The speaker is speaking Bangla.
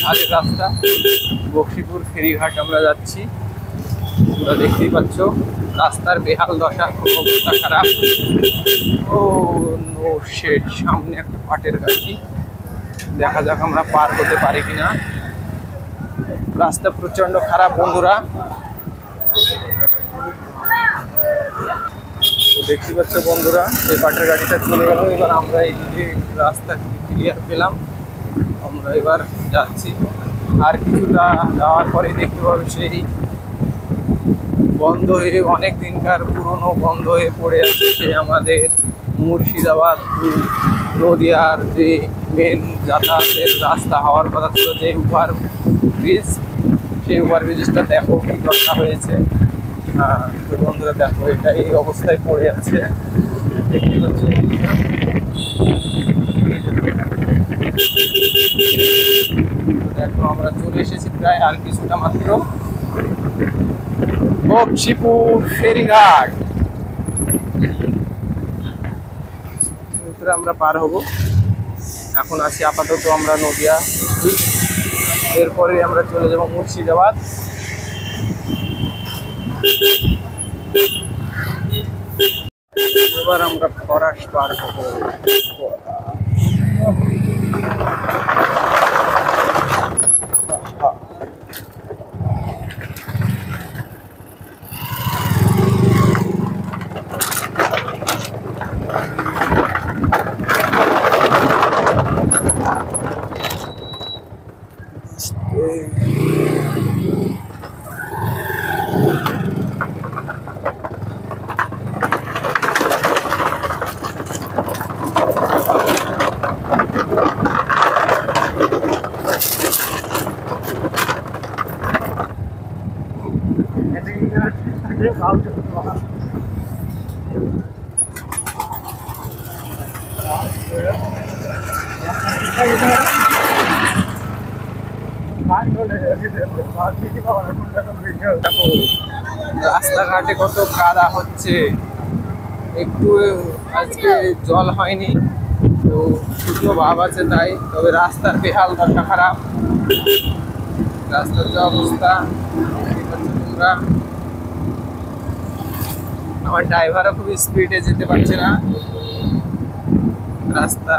ধারের রাস্তা, বক্সিপুর ফেরিঘাট আমরা যাচ্ছি। তোমরা দেখতেই পাচ্ছ রাস্তার বেহাল দশা, খুব অবস্থা খারাপ। ও নো শেড, সামনে একটা পাটের গাছি, দেখা যাক আমরা পার হতে পারি কিনা। রাস্তা প্রচন্ড খারাপ বন্ধুরা, দেখতে পাচ্ছ বন্ধুরা। এই পাটের গাড়িটা চলে গেল, এবার আমরা এই যে রাস্তা ক্লিয়ার পেলাম, আমরা এবার যাচ্ছি। আর কিছুটা যাওয়ার পরে দেখতে পাবো সেই বন্ধ হয়ে, অনেক দিনকার পুরনো বন্ধ হয়ে পড়ে আছে সে আমাদের মুর্শিদাবাদ নদিয়ার যে মেন যাতায়াতের রাস্তা হওয়ার কথা ছিল, যে ওভার ব্রিজ, সেই ওভার ব্রিজটা দেখো কি দশা হয়েছে। তো বন্ধুরা দেখো, এটা এই অবস্থায় পড়ে আছে, দেখতে পাচ্ছ। দেখো আমরা চলে এসেছি প্রায়, আর কিছুটা মাত্র। বক্সিপুর ফেরিঘাট আমরা পার হব। এখন আছি আপাতত আমরা নদিয়া, এরপরে আমরা চলে যাব মুর্শিদাবাদ। এবার আমরা ফরাস পার হব। রাস্তাঘাটে কত কাদা হচ্ছে, একটু আজকে জল হয়নি তো শুকনো ভাব আছে তাই, তবে রাস্তার বেহাল দশা খারাপ। রাস্তার যে অবস্থা তোমরা, আমার ড্রাইভারও খুব স্পিডে যেতে পারছে না, রাস্তা